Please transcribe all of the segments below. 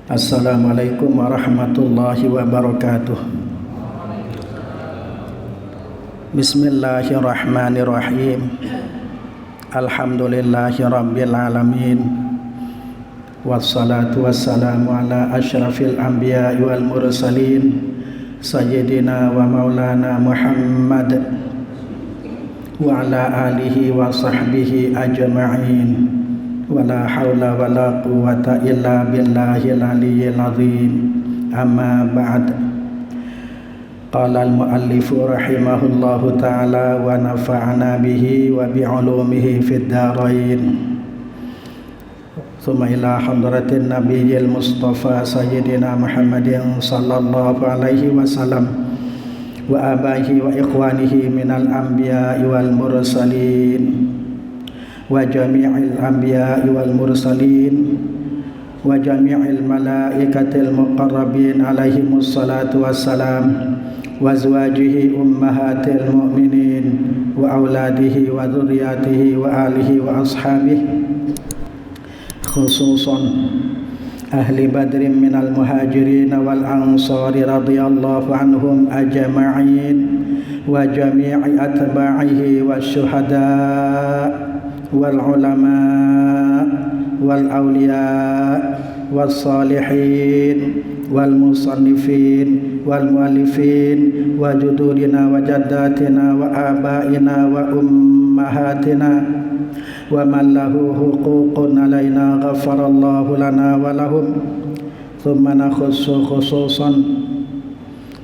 Assalamualaikum warahmatullahi wabarakatuh. Bismillahirrahmanirrahim. Alhamdulillahi rabbil alamin. Wassalatu wassalamu ala asyrafil anbiya'i wal mursalin sayyidina wa maulana Muhammad wa ala alihi wa sahbihi ajma'in. Wala haula wala quwwata illa billahil aliyyil azim. Amma ba'd. Qala al-muallifu rahimahullahu ta'ala wa nafa'ana bihi wa bi'ulumihi fid dharain. Thumma ila hadratin nabiyil mustafa sayyidina Muhammadin sallallahu alaihi wasallam wa abahi wa ikhwanihi minal anbiya'i wal mursalin wa jami'il anbiya'i wal mursalin wa jami'il malaikatil muqarrabin alaihimus salatu wassalam wa azwajihi ummahatil mu'minin wa auladihi wa dzurriyyatihi wa alihi wa ashabihi khususan ahli badrin minal muhajirin wal ansari radhiyallahu anhum ajma'in wa jami'i atba'ihi wasyuhada' wal ulama wal awliya wal salihin wal musannifin wal muallifin wa judurina wa jaddatina wa abaina wa ummahatina wa man lahu huququn alaina ghafarallahu lana wa lahum. Thumma nakhussu khususan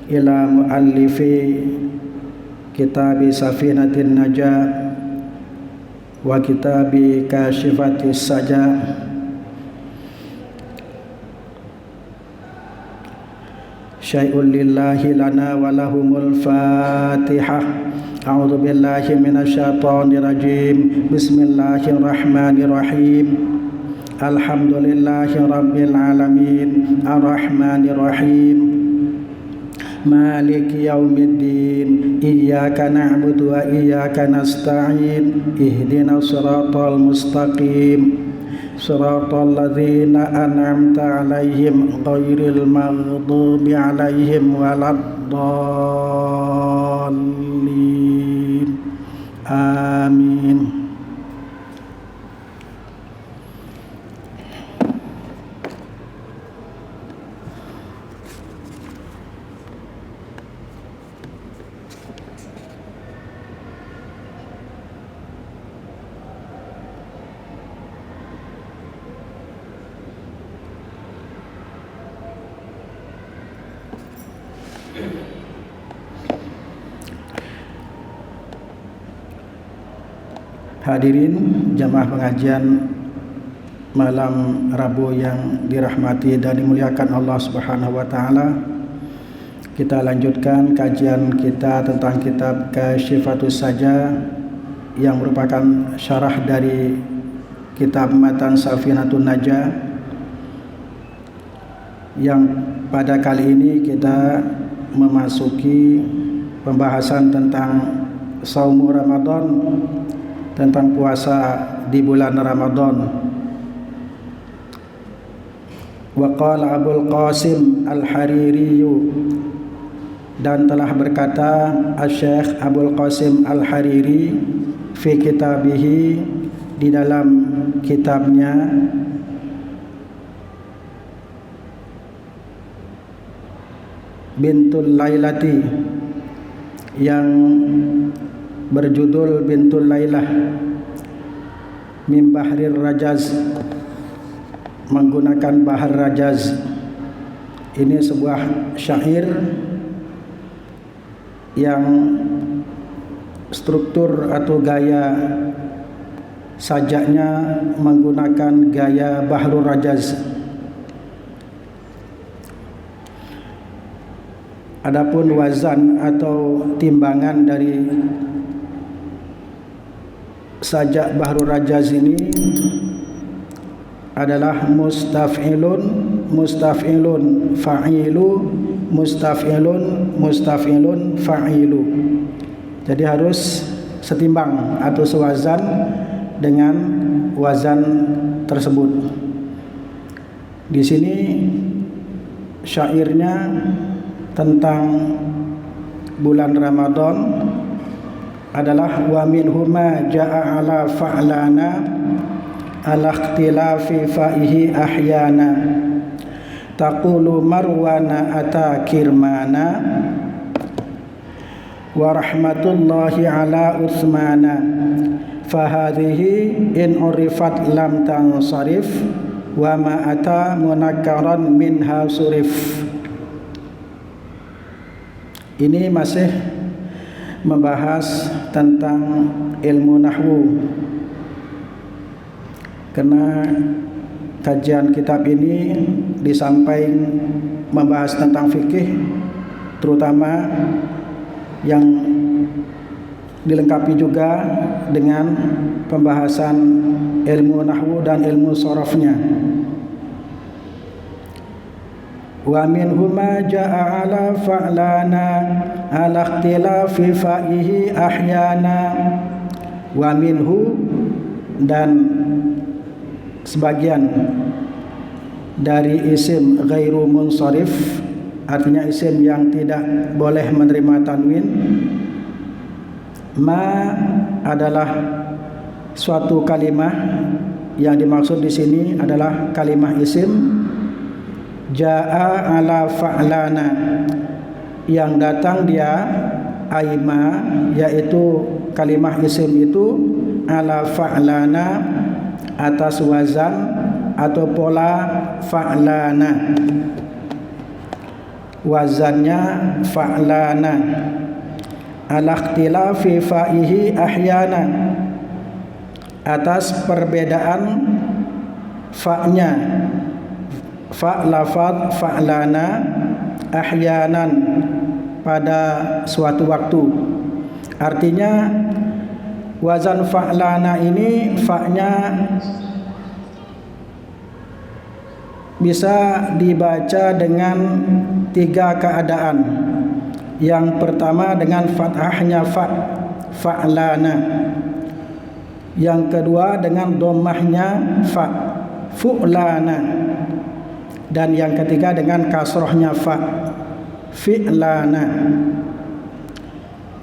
ila muallifi kitabi Safinatin Najah wa kitabi Kashifatis Saja syai'un lillahi lana wa lahumul Fatihah. A'udzu billahi minasyaitonir rajim. Bismillahirrahmanirrahim. Alhamdulillahi rabbil alamin arrahmanir rahim maliki yaumiddin iyyaka na'budu wa iyyaka nasta'in ihdinas siratal mustaqim siratal ladzina an'amta 'alaihim ghairil maghdubi 'alaihim waladdallin. Amin. Hadirin jamaah pengajian malam Rabu yang dirahmati dan dimuliakan Allah Subhanahu wa taala. Kita lanjutkan kajian kita tentang kitab Kashifatus Saja yang merupakan syarah dari kitab matan Safinatun Najah, yang pada kali ini kita memasuki pembahasan tentang saum Ramadan, tentang puasa di bulan Ramadan. Wa qala Abul Qasim Al-Hariri, dan telah berkata Asy-Syaikh Abul Qasim Al-Hariri fi kitabihi, di dalam kitabnya Bintul Lailati, yang berjudul Bintul Lailah min Bahrir Rajaz, menggunakan Bahar Rajaz. Ini sebuah syair yang struktur atau gaya sajaknya menggunakan gaya Bahrul Rajaz. Adapun wazan atau timbangan dari sajak Bahrul Rajaz ini adalah mustaf'ilun, mustaf'ilun, fa'ilu, mustaf'ilun, mustaf'ilun, fa'ilu. Jadi harus setimbang atau sewazan dengan wazan tersebut. Di sini syairnya tentang bulan Ramadan adalah wa minhuma jaa ala fa'lana ala ikhtilafi fa'ihi ahyana taqulu marwana ata kirmana wa rahmatullahi ala usmana fahadhihi in urifat lam tansarif wa ma ata munakkaran minha surif. Ini masih membahas tentang ilmu nahwu, karena kajian kitab ini disampaikan membahas tentang fikih, terutama yang dilengkapi juga dengan pembahasan ilmu nahwu dan ilmu sorofnya. Wa minhuma jaa ala fa'lana ala ikhtilafi fa'ihi ahyana. Wa minhu, dan sebagian dari isim ghairu munsharif, artinya isim yang tidak boleh menerima tanwin. Ma adalah suatu kalimah, yang dimaksud di sini adalah kalimah isim. Jaa ala fa'lana, yang datang dia aima, yaitu kalimah isim itu ala fa'lana, atas wazan atau pola fa'lana, wazannya fa'lana, ala ikhtilafi fa'ihi ahyana, atas perbedaan fa'nya, fa lafaz fa'lana ahyanan, pada suatu waktu. Artinya wazan fa'lana ini fa'nya bisa dibaca dengan 3 keadaan. Yang pertama dengan fathahnya fa'lana, yang kedua dengan dhammahnya fu'lana, dan yang ketiga dengan kasrohnya fi'lana.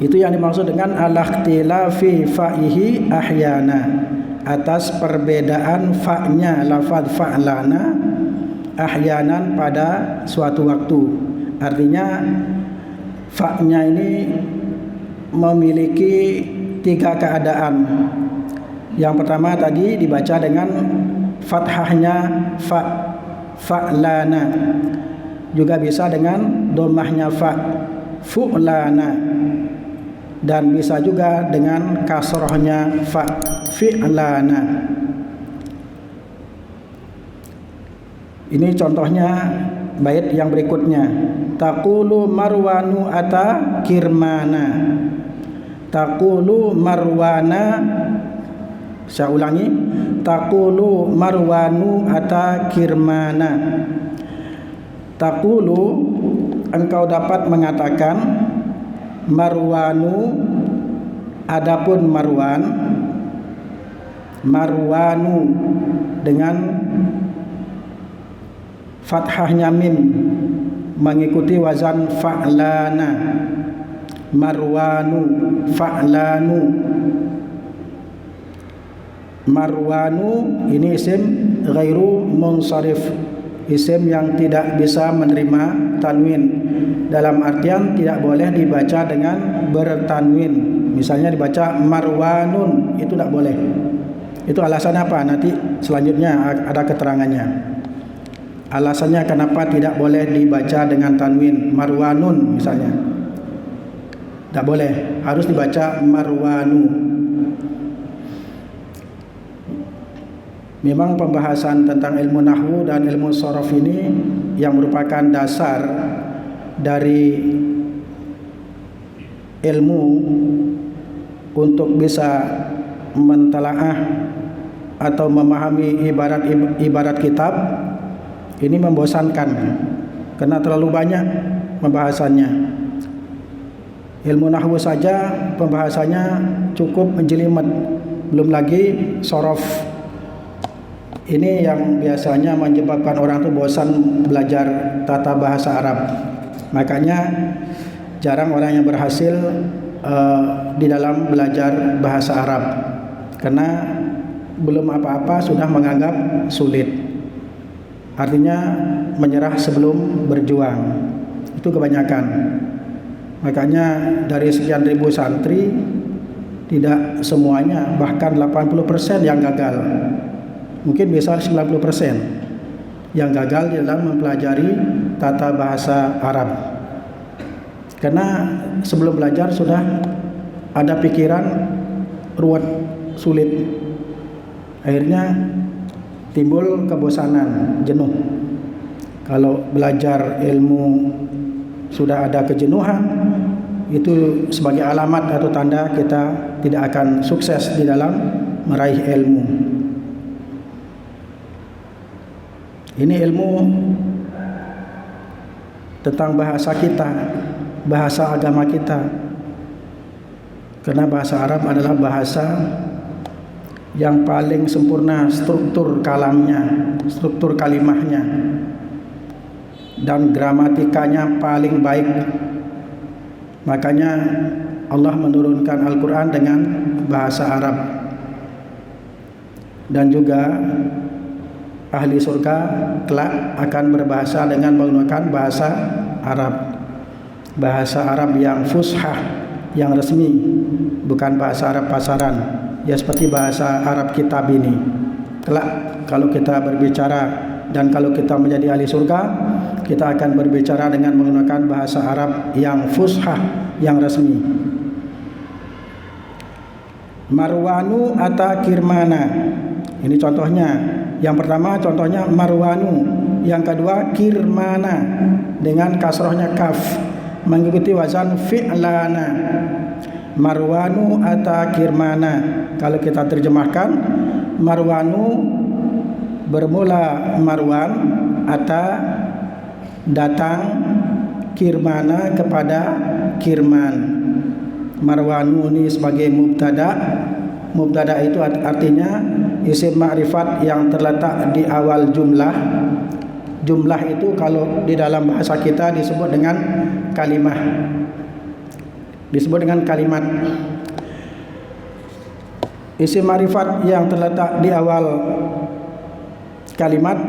Itu yang dimaksud dengan al-ikhtilafi fa'ihi ahyana, atas perbedaan fa'nya lafaz fa'lana ahyanan, pada suatu waktu. Artinya fa'nya ini memiliki 3 keadaan. Yang pertama tadi dibaca dengan fathahnya fa'lana, juga bisa dengan dhammahnya fu'lana, dan bisa juga dengan kasrohnya fi'lana. Ini contohnya bait yang berikutnya. Taqulu marwanu ata kirmana. Taqulu marwana, saya ulangi, taqulu marwanu ata kirmana. Taqulu, engkau dapat mengatakan, marwanu, adapun marwanu dengan fathahnya mim, mengikuti wazan fa'lana. Marwanu, fa'lanu. Marwanu ini isim ghairu munsharif, isim yang tidak bisa menerima tanwin, dalam artian tidak boleh dibaca dengan bertanwin. Misalnya dibaca marwanun, itu tidak boleh. Itu alasannya apa? Nanti selanjutnya ada keterangannya. Alasannya kenapa tidak boleh dibaca dengan tanwin. Marwanun misalnya, tidak boleh, harus dibaca marwanu. Memang pembahasan tentang ilmu nahwu dan ilmu shorof ini yang merupakan dasar dari ilmu untuk bisa mentelaah atau memahami ibarat kitab, ini membosankan karena terlalu banyak pembahasannya. Ilmu nahwu saja pembahasannya cukup menjelimet, belum lagi shorof. Ini yang biasanya menyebabkan orang itu bosan belajar tata bahasa Arab. Makanya jarang orang yang berhasil di dalam belajar bahasa Arab, karena belum apa-apa sudah menganggap sulit. Artinya menyerah sebelum berjuang. Itu kebanyakan. Makanya dari sekian ribu santri, tidak semuanya, bahkan 80% yang gagal. Mungkin bisa 90% yang gagal di dalam mempelajari tata bahasa Arab. Karena sebelum belajar sudah ada pikiran ruwet, sulit. Akhirnya timbul kebosanan, jenuh. Kalau belajar ilmu sudah ada kejenuhan, itu sebagai alamat atau tanda kita tidak akan sukses di dalam meraih ilmu. Ini ilmu tentang bahasa kita, bahasa agama kita. Karena bahasa Arab adalah bahasa yang paling sempurna struktur kalamnya, struktur kalimahnya, dan gramatikanya paling baik. Makanya Allah menurunkan Al-Quran dengan bahasa Arab. Dan juga ahli surga kelak akan berbahasa dengan menggunakan bahasa Arab. Bahasa Arab yang fushah, yang resmi, bukan bahasa Arab pasaran. Ya seperti bahasa Arab kitab ini. Kelak kalau kita berbicara dan kalau kita menjadi ahli surga, kita akan berbicara dengan menggunakan bahasa Arab yang fushah, yang resmi. Marwanu ata kirmana. Ini contohnya. Yang pertama contohnya marwanu, yang kedua kirmana dengan kasrohnya kaf, mengikuti wazan fi'lana. Marwanu ata kirmana. Kalau kita terjemahkan, marwanu bermula marwan, ata datang, kirmana kepada kirman. Marwanu ini sebagai mubtada. Mubtada itu artinya isim ma'rifat yang terletak di awal jumlah. Jumlah itu kalau di dalam bahasa kita disebut dengan kalimah, disebut dengan kalimat. Isim ma'rifat yang terletak di awal kalimat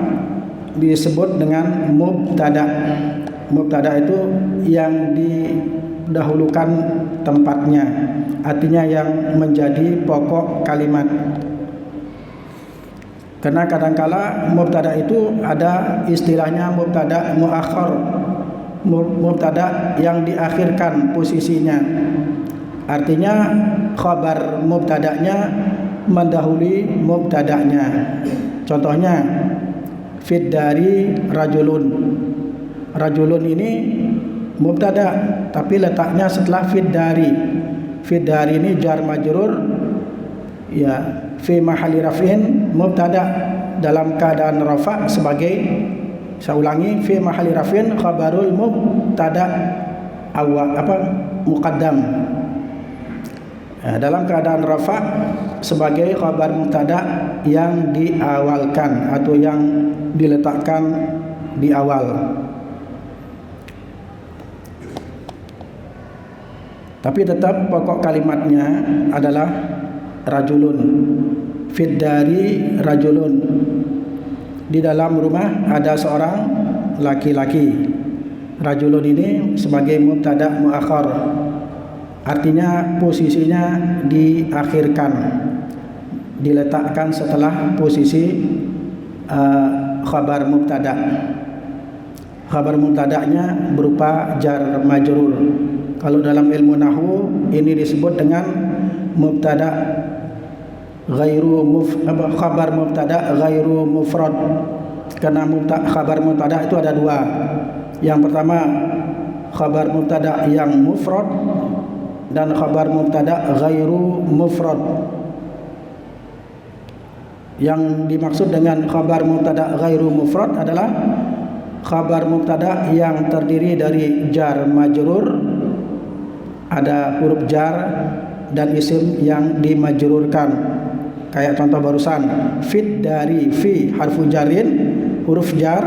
disebut dengan mubtada. Mubtada itu yang didahulukan tempatnya, artinya yang menjadi pokok kalimat. Karena kadangkala mubtada itu ada istilahnya mubtada muakhar, mubtada yang diakhirkan posisinya. Artinya khabar mubtadanya mendahului mubtadanya. Contohnya fid dari rajulun. Rajulun ini mubtada tapi letaknya setelah fid dari. Fid dari ini jar majrur, ya, fi mahalli raf'in mubtada dalam keadaan rafa sebagai, saya ulangi, fi mahalli raf'in khabarul mubtada awal muqaddam. Dalam keadaan rafa sebagai khabar mubtada yang diawalkan atau yang diletakkan di awal. Tapi tetap pokok kalimatnya adalah rajulun. Fid dari rajulun. Di dalam rumah ada seorang laki-laki. Rajulun ini sebagai mubtada muakhar. Artinya posisinya diakhirkan, diletakkan setelah posisi khabar mubtada. Khabar mubtadanya berupa jar majrur. Kalau dalam ilmu nahwu ini disebut dengan mubtada ghairu khabar mubtada ghairu mufrad. Karena khabar mubtada itu ada dua. Yang pertama khabar mubtada yang mufrad dan khabar mubtada ghairu mufrad. Yang dimaksud dengan khabar mubtada ghairu mufrad adalah khabar mubtada yang terdiri dari jar majrur, ada huruf jar dan isim yang dimajrurkan. Kayak contoh barusan, fit dari, fi harfu jarin, huruf jar,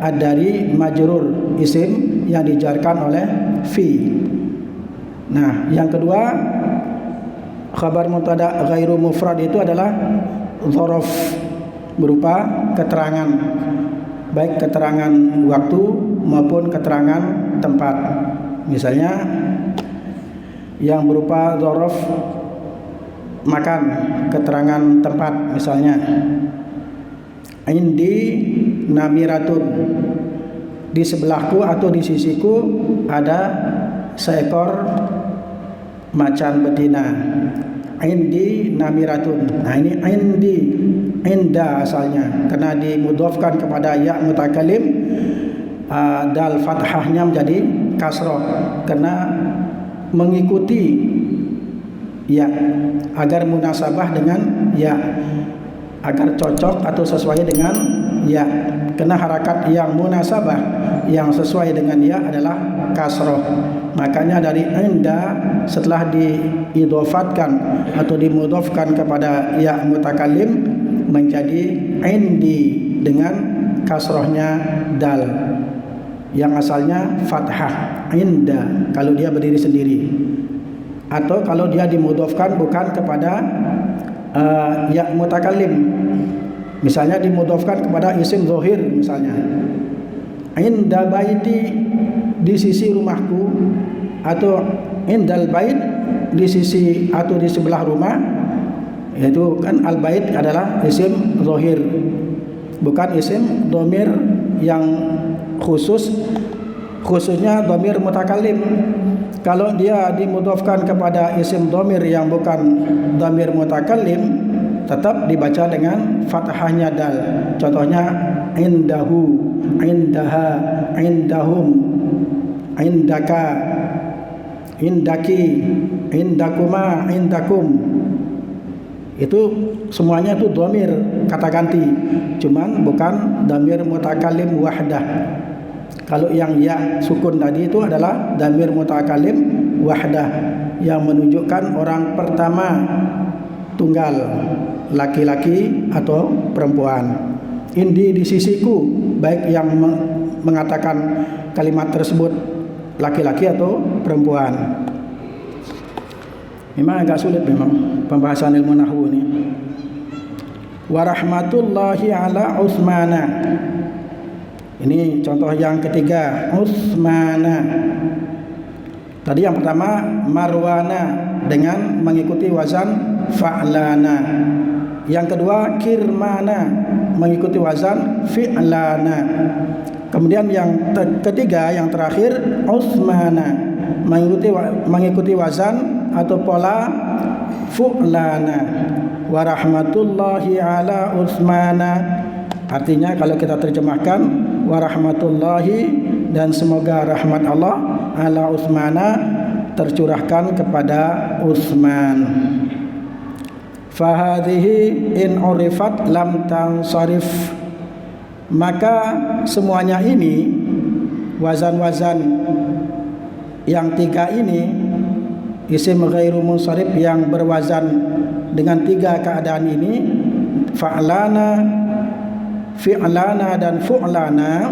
ad-dari majrur, isim yang dijarkan oleh fi. Nah, yang kedua, khabar mubtada ghairu mufrad itu adalah dzaraf, berupa keterangan, baik keterangan waktu maupun keterangan tempat. Misalnya yang berupa dzaraf makan, keterangan tempat, misalnya indi namiratun, di sebelahku atau di sisiku ada seekor macan betina. Indi namiratun. Nah, ini indi, inda asalnya, karena dimudhofkan kepada ya mutakallim, dal fathahnya menjadi kasroh karena mengikuti ya, agar munasabah dengan ya, agar cocok atau sesuai dengan ya. Karena harakat yang munasabah yang sesuai dengan ya adalah kasroh. Makanya dari inda setelah diidhofatkan atau dimudhofkan kepada ya mutakallim menjadi indi dengan kasrohnya dal yang asalnya fathah, inda kalau dia berdiri sendiri, atau kalau dia dimudhofkan bukan kepada ya mutakallim, misalnya dimudhofkan kepada isim zahir, misalnya inda baiti, di sisi rumahku, atau indal bait, di sisi atau di sebelah rumah. Yaitu kan al bait adalah isim zahir, bukan isim dhamir yang khususnya dhamir mutakallim. Kalau dia dimudhofkan kepada isim dhamir yang bukan dhamir mutakallim, tetap dibaca dengan fathahnya dal. Contohnya indahu, indaha, indahum, indaka, indaki, indakuma, indakum. Itu semuanya itu dhamir kata ganti, cuman bukan dhamir mutakallim wahdah. Kalau yang ya sukun tadi itu adalah dhamir mutakallim wahdah yang menunjukkan orang pertama tunggal, laki-laki atau perempuan. Indi, di sisiku, baik yang mengatakan kalimat tersebut laki-laki atau perempuan. Memang agak sulit memang pembahasan ilmu nahwu ini. Wa rahmatullahi ala Utsmana. Ini contoh yang ketiga, Utsmana. Tadi yang pertama Marwana dengan mengikuti wazan fa'lana. Yang kedua Kirmana mengikuti wazan fi'lana. Kemudian yang ketiga, yang terakhir Utsmana mengikuti wazan atau pola fu'lana. Wa rahmatullahi ala Utsmana, artinya kalau kita terjemahkan wa rahmatullahi, dan semoga rahmat Allah ala Utsmana tercurahkan kepada Utsman. Fahadhihi in urifat lam tansarif, maka semuanya ini, wazan-wazan yang tiga ini, isim ghairu munsharif yang berwazan dengan tiga keadaan ini, fa'lana, fi'lana, dan fu'lana,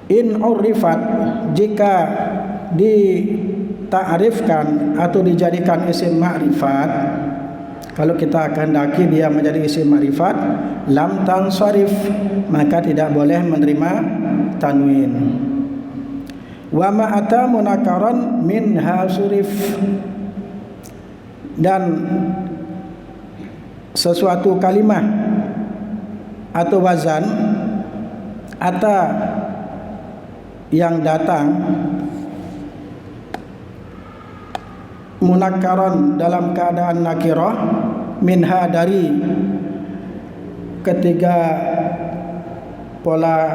in urifat, jika dita'rifkan atau dijadikan isim ma'rifat, kalau kita kehendaki dia menjadi isim ma'rifat, lam tansharif, maka tidak boleh menerima tanwin. Wa ma'ata munakaran minha surif, dan sesuatu kalimah atau wazan ata yang datang munakaran dalam keadaan nakirah, minha dari ketiga pola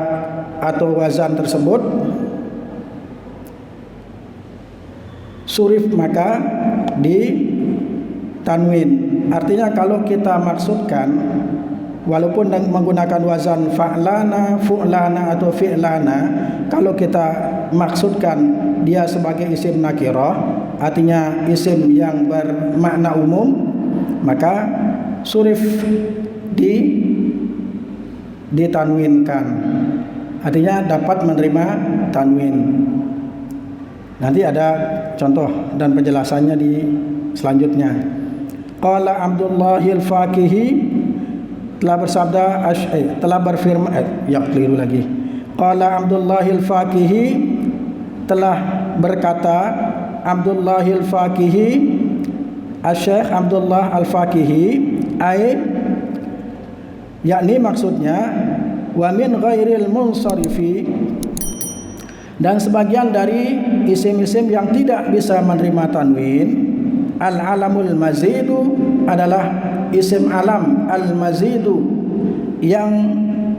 atau wazan tersebut, surif, maka di tanwin. Artinya kalau kita maksudkan walaupun menggunakan wazan fa'lana, fu'lana atau fi'lana, kalau kita maksudkan dia sebagai isim nakirah, artinya isim yang bermakna umum, maka surif ditanwinkan, artinya dapat menerima tanwin. Nanti ada contoh dan penjelasannya di selanjutnya. Qala Abdullahil Faqihi, telah bersabda telah berfirman keliru lagi. Qala Abdullahil Faqihi, telah berkata Abdullahil Faqihi, Asy-Syaikh Abdullah Al-Faqihi, yakni maksudnya wa min ghairil munsarifi, dan sebagian dari isim-isim yang tidak bisa menerima tanwin. Al-alamul mazidu adalah isim alam al-mazidu yang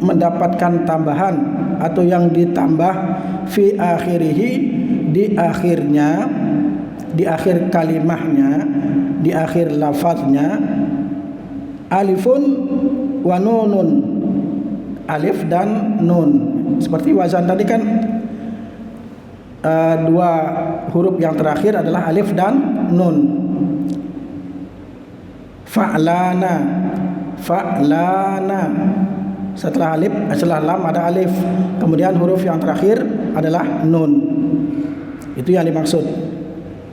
mendapatkan tambahan atau yang ditambah fi akhirihi, di akhirnya, di akhir kalimahnya, di akhir lafaznya, alifun wa nunun, alif dan nun. Seperti wazan tadi kan dua huruf yang terakhir adalah alif dan nun. Fa'lana, fa'lana, setelah alif, setelah lam ada alif, kemudian huruf yang terakhir adalah nun. Itu yang dimaksud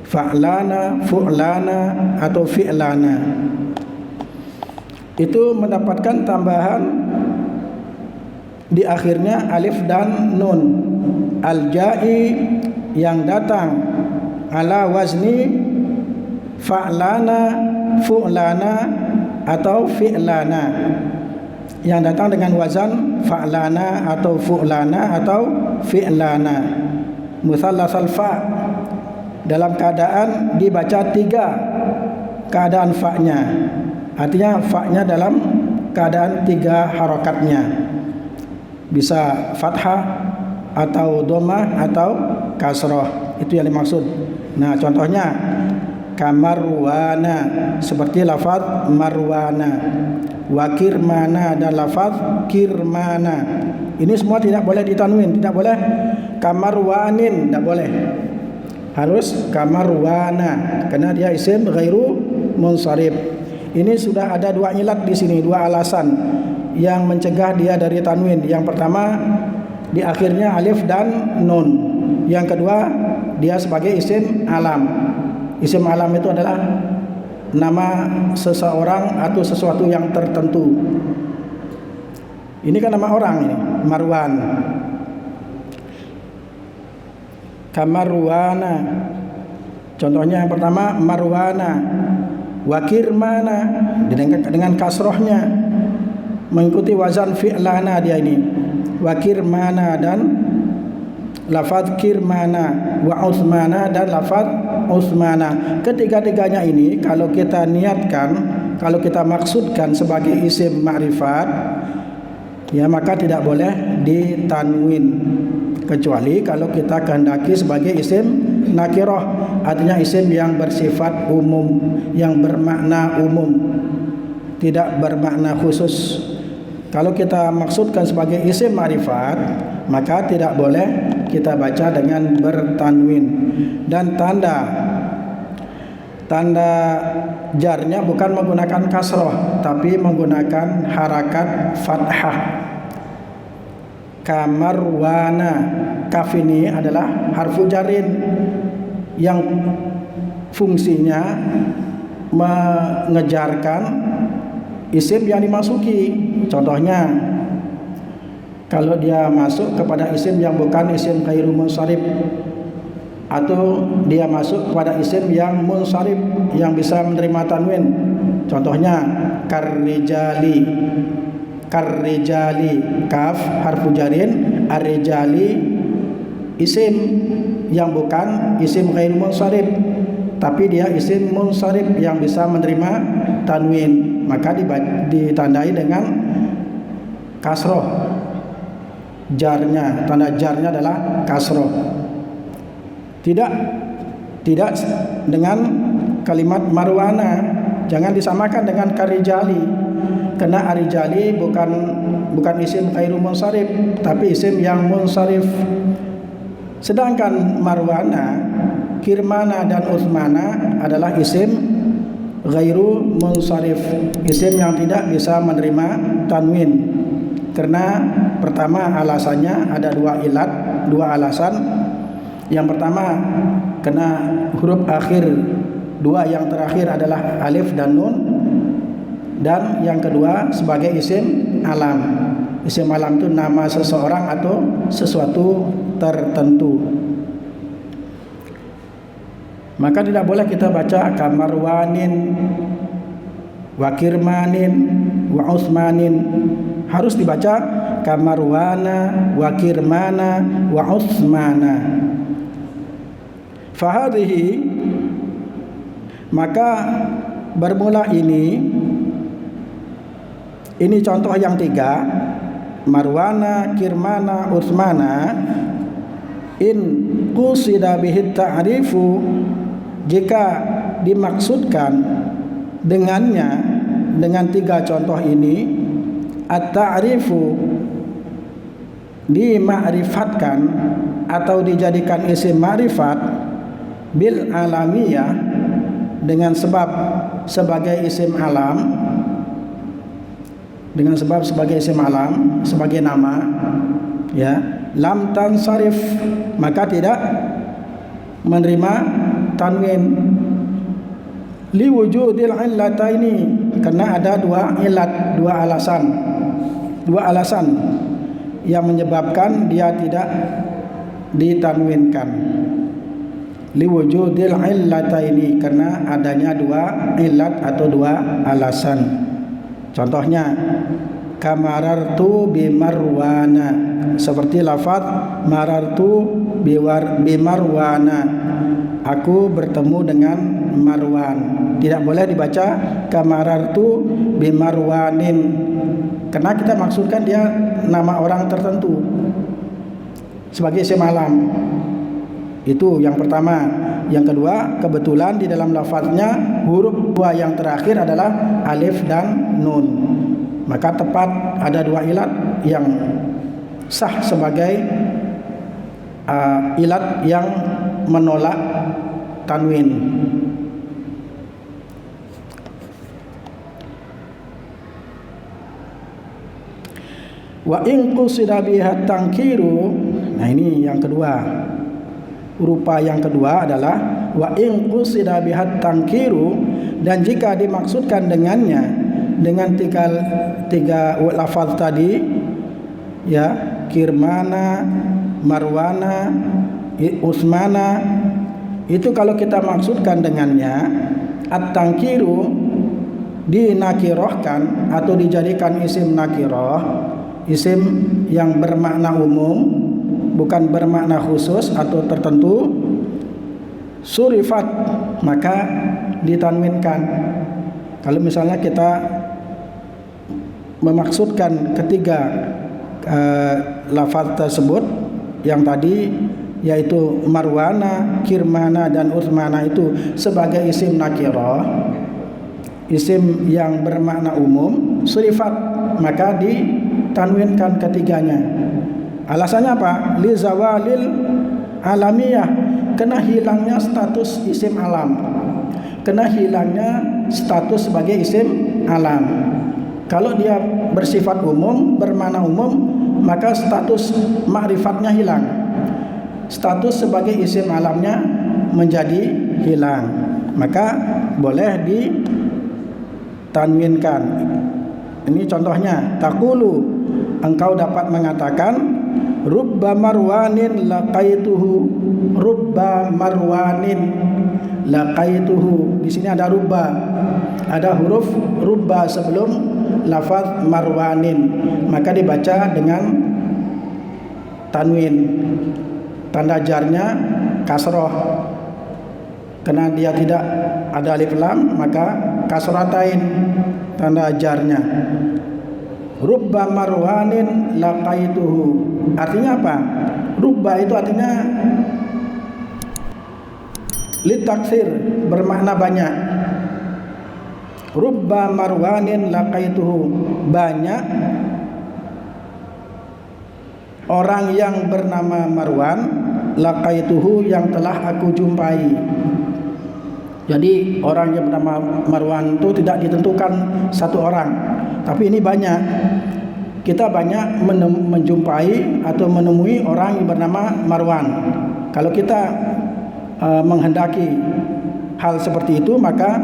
fa'lana, fu'lana atau fi'lana. Itu mendapatkan tambahan di akhirnya alif dan nun. Al-ja'i, yang datang ala wazni fa'lana, fu'lana atau fi'lana, yang datang dengan wazan fa'lana atau fu'lana atau fi'lana. Mutsallasal fa, dalam keadaan dibaca 3 keadaan fa-nya, artinya fa-nya dalam keadaan 3 harokatnya, bisa fathah atau dhammah atau kasrah. Itu yang dimaksud. Nah, contohnya kamarwana, seperti lafaz marwana, wa kirmana dan lafaz kirmana. Ini semua tidak boleh ditanwin, tidak boleh kamarwanin, tidak boleh, harus kamarwana karena dia isim ghairu munsharif. Ini sudah ada 2 ilat di sini, 2 alasan yang mencegah dia dari tanwin. Yang pertama, di akhirnya alif dan nun. Yang kedua, dia sebagai isim alam. Isim alam itu adalah nama seseorang atau sesuatu yang tertentu. Ini kan nama orang ini, Marwan. Kamarwana. Contohnya yang pertama Marwana. Wakirmana dengan kasrohnya, mengikuti wazan fi'lana dia ini. Wakirmana dan lafaz kirmana, wa usmana dan lafaz usmana. Ketiga-tiganya ini kalau kita niatkan, kalau kita maksudkan sebagai isim ma'rifat, ya maka tidak boleh ditanwin, kecuali kalau kita kehendaki sebagai isim nakirah, artinya isim yang bersifat umum, yang bermakna umum, tidak bermakna khusus. Kalau kita maksudkan sebagai isim ma'rifat, maka tidak boleh kita baca dengan bertanwin. Dan tanda jarnya bukan menggunakan kasroh, tapi menggunakan harakat fathah. Kamarwana, kaf ini adalah harfu jarin yang fungsinya mengejarkan isim yang dimasuki. Contohnya, kalau dia masuk kepada isim yang bukan isim ghairu munsharif, atau dia masuk kepada isim yang munsharif yang bisa menerima tanwin. Contohnya karrijali, karrijali, kaf harfu jarin, arrijali isim yang bukan isim ghairu munsharif, tapi dia isim munsharif yang bisa menerima tanwin, maka ditandai dengan kasroh jarnya. Tanda jarnya adalah kasroh. Tidak dengan kalimat marwana. Jangan disamakan dengan karijali, karena arijali bukan isim ghairu munsharif, tapi isim yang munsharif. Sedangkan marwana, kirmana dan usmana adalah isim ghairu munsharif, isim yang tidak bisa menerima tanwin. Karena pertama alasannya ada dua alasan. Yang pertama karena huruf akhir dua yang terakhir adalah alif dan nun, dan yang kedua sebagai isim alam. Isim alam itu nama seseorang atau sesuatu tertentu. Maka tidak boleh kita baca kamarwanin, wakirmanin, wa usmanin. Harus dibaca kamarwana, wakirmana, wa usmana. Fahadhihi, maka bermula ini contoh yang 3. Marwana, kirmana, usmana. In qusida bihi ta'rifu, jika dimaksudkan dengannya, dengan 3 contoh ini, at-ta'rifu, dima'rifatkan atau dijadikan isim ma'rifat, bil alamiyah, dengan sebab sebagai isim alam, dengan sebab sebagai isim alam, sebagai nama, ya, lam tansarif, maka tidak menerima tanwin. Li wujudil illataini, karena ada dua alasan yang menyebabkan dia tidak ditanwinkan. Li wujudil illataini, karena adanya 2 illat atau 2 alasan. Contohnya kamarartu bimarwana, seperti lafaz marartu bimarwana, aku bertemu dengan Marwan. Tidak boleh dibaca kamarartu bimarwanin, karena kita maksudkan dia nama orang tertentu sebagai isim alam. Itu yang pertama. Yang kedua, kebetulan di dalam lafaznya huruf 2 yang terakhir adalah alif dan nun, maka tepat ada 2 ilat yang sah sebagai ilat yang menolak tanwin. Wa in qusida biha tangkiru, nah ini yang kedua. Rupa yang kedua adalah wa in qusida bihat tangkiru, dan jika dimaksudkan dengannya dengan tiga lafaz tadi, ya, kirmana, marwana, usmana, itu kalau kita maksudkan dengannya at-tangkiru, dinakirohkan atau dijadikan isim nakiroh, isim yang bermakna umum, bukan bermakna khusus atau tertentu, surifat, maka ditanwinkan. Kalau misalnya kita memaksudkan ketiga lafaz tersebut yang tadi, yaitu marwana, kirmana, dan usmana, itu sebagai isim nakirah, isim yang bermakna umum, surifat, maka ditanwinkan ketiganya. Alasannya apa? Li zawalil alamiyah, kena hilangnya status isim alam, kena hilangnya status sebagai isim alam. Kalau dia bersifat umum, bermakna umum, maka status ma'rifatnya hilang, status sebagai isim alamnya menjadi hilang, maka boleh ditanwinkan. Ini contohnya, taqulu, engkau dapat mengatakan rubba marwanin laqaituhu, rubba marwanin laqaituhu. Di sini ada rubba, ada huruf rubba sebelum lafaz marwanin, maka dibaca dengan tanwin, tanda jarnya kasroh. Karena dia tidak ada alif lam, maka kasratain tanda jarnya. Rubba marwanin laqaituhu, artinya apa? Rubba itu artinya litaksir, bermakna banyak. Rubba marwanin laqaituhu, banyak orang yang bernama Marwan, laqaituhu, yang telah aku jumpai. Jadi orang yang bernama Marwan itu tidak ditentukan satu orang, tapi ini banyak. Kita banyak menjumpai atau menemui orang yang bernama Marwan. Kalau kita menghendaki hal seperti itu, maka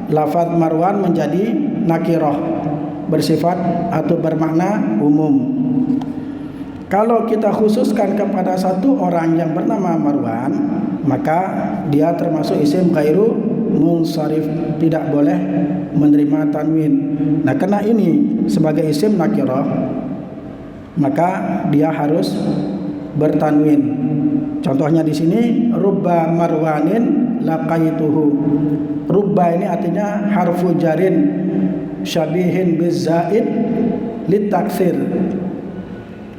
lafaz Marwan menjadi nakirah, bersifat atau bermakna umum. Kalau kita khususkan kepada satu orang yang bernama Marwan, maka dia termasuk isim ghairu munsharif, tidak boleh menerima tanwin. Nah, karena ini sebagai isim nakirah, maka dia harus bertanwin. Contohnya di sini rubba marwanin laqaituhu. Rubba ini artinya harfu jarin syabihin bizaid litaktsir.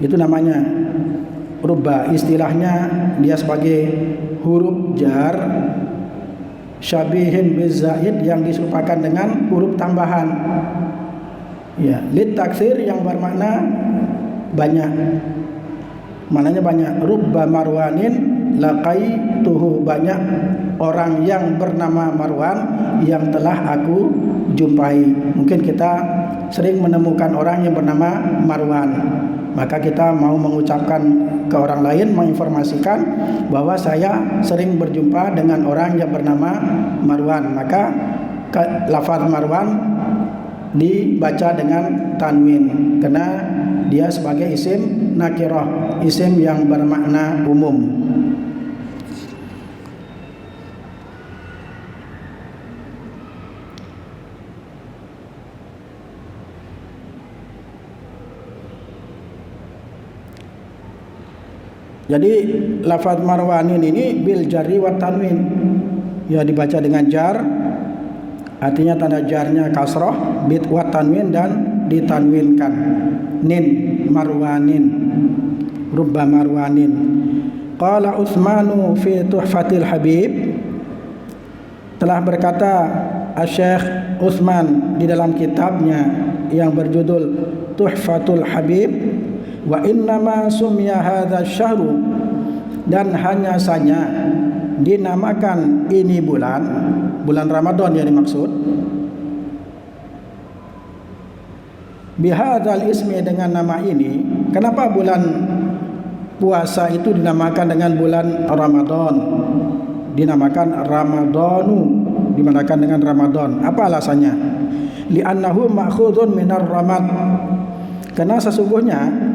Itu namanya rubba. Istilahnya dia sebagai huruf jar syabihin bizaid yang diserupakan dengan huruf tambahan. Ya, litaktsir yang bermakna banyak. Maknanya banyak. Rubba marwanin laqaituhu, banyak orang yang bernama Marwan yang telah aku jumpai. Mungkin kita sering menemukan orang yang bernama Marwan, maka kita mau mengucapkan ke orang lain, menginformasikan bahwa saya sering berjumpa dengan orang yang bernama Marwan, maka lafaz Marwan dibaca dengan tanwin karena dia sebagai isim nakirah, isim yang bermakna umum. Jadi lafaz marwanin ini bil jarri wa tanwin, ya dibaca dengan jar, artinya tanda jarnya kasrah, bit wa tanwin dan ditanwinkan. Nin marwanin, rubba marwanin. Qala Utsmanu fi Tuhfatil Habib, telah berkata Syekh Utsman di dalam kitabnya yang berjudul Tuhfatul Habib, wa innama sumya hadza syahru, dan hanya saja dinamakan ini bulan Ramadan yang dimaksud, bihadzal ismi, dengan nama ini. Kenapa bulan puasa itu dinamakan dengan bulan Ramadan, dinamakan Ramadanu, dinamakan dengan Ramadan? Apa alasannya? Li'annahu ma'khudun minar ramad, karena sesungguhnya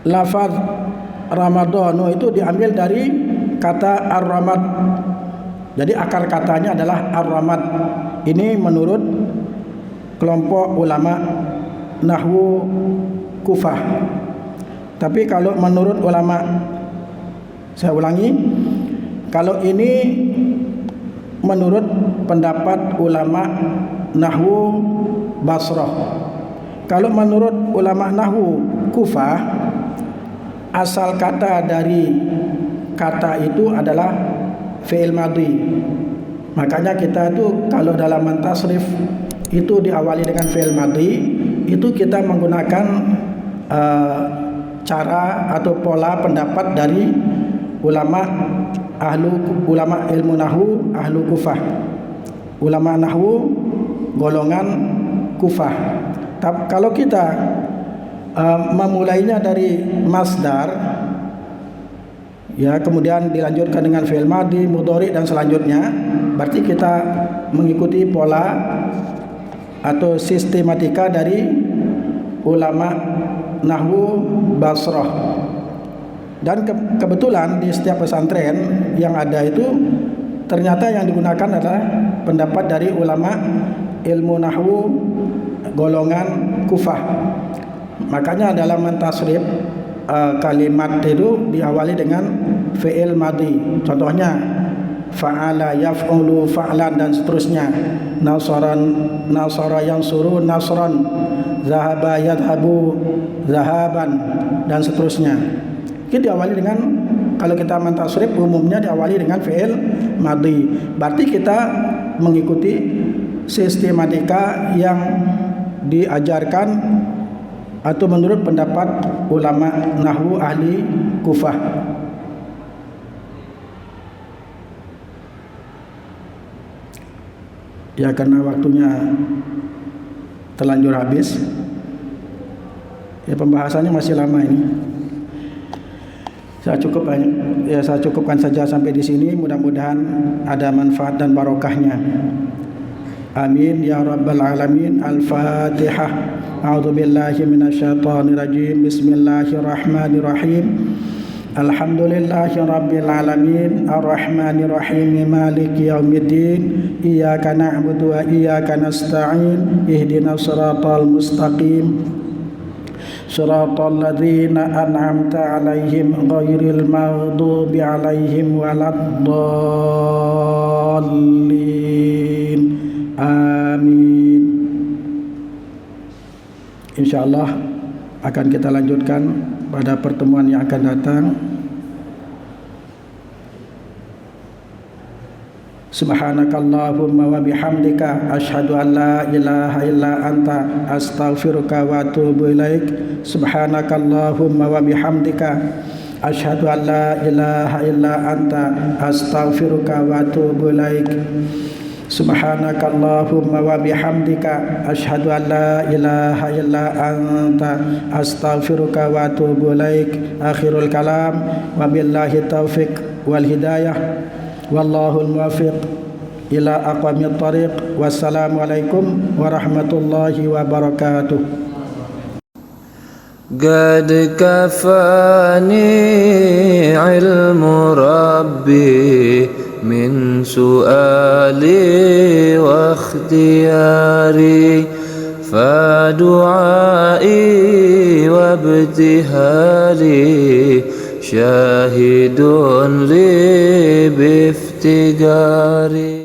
lafaz Ramadanu itu diambil dari kata ar-ramad. Jadi akar katanya adalah ar-ramad. Ini menurut kelompok ulama nahwu Kufah. Tapi kalau menurut ulama, saya ulangi, kalau ini menurut pendapat ulama nahwu Basrah. Kalau menurut ulama nahwu Kufah, asal kata dari kata itu adalah fi'il madhi. Makanya kita itu kalau dalam mentasrif itu diawali dengan fi'il madhi, itu kita menggunakan cara atau pola pendapat dari ulama ilmu nahwu ahlu Kufah, ulama nahwu golongan Kufah. Tapi kalau kita memulainya dari masdar, ya kemudian dilanjutkan dengan fi'il madhi, mudhari dan selanjutnya, berarti kita mengikuti pola atau sistematika dari ulama nahwu Basrah. Dan kebetulan di setiap pesantren yang ada itu ternyata yang digunakan adalah pendapat dari ulama ilmu nahwu golongan Kufah. Makanya dalam mentasrif kalimat itu diawali dengan fi'il madhi. Contohnya fa'ala yaf'ulu fa'lan dan seterusnya. Nasara yansuru nasran, zahaba yadhabu zahaban dan seterusnya. Kita diawali dengan, kalau kita mentasrif umumnya diawali dengan fi'il madhi. Berarti kita mengikuti sistematika yang diajarkan atau menurut pendapat ulama nahwu ahli Kufah. Ya karena waktunya terlanjur habis. Ya pembahasannya masih lama ini. Saya cukupkan saja sampai di sini. Mudah-mudahan ada manfaat dan barokahnya. Amin ya rabbal alamin. Al-Fatihah. A'udzu billahi minasyaitonir rajim. Bismillahirrahmanirrahim. Alhamdulillahi rabbil alamin. Ar-Rahmanir Rahim. Maliki yaumiddin. Iyyaka na'budu wa iyyaka nasta'in. Ihdinas siratal mustaqim. Shiratal ladzina an'amta 'alaihim ghairil maghdubi 'alaihim waladdallin. Amin. Insyaallah akan kita lanjutkan pada pertemuan yang akan datang. Subhanakallahumma wa bihamdika asyhadu an la ilaha illa anta astaghfiruka wa atubu ilaik. Subhanakallahumma wa bihamdika asyhadu an la ilaha illa anta astaghfiruka wa atubu ilaik. Subhanakallahumma wa bihamdika asyhadu an la ilaha illa anta astaghfiruka wa atubu ilaik. Akhirul kalam wa billahi taufiq wal hidayah. Wallahul muwaffiq ila aqwamit thariq. Wassalamualaikum warahmatullahi wabarakatuh. قد كفاني علم ربي من سؤالي واختياري فدعائي وابتهالي شاهد لي بافتقاري.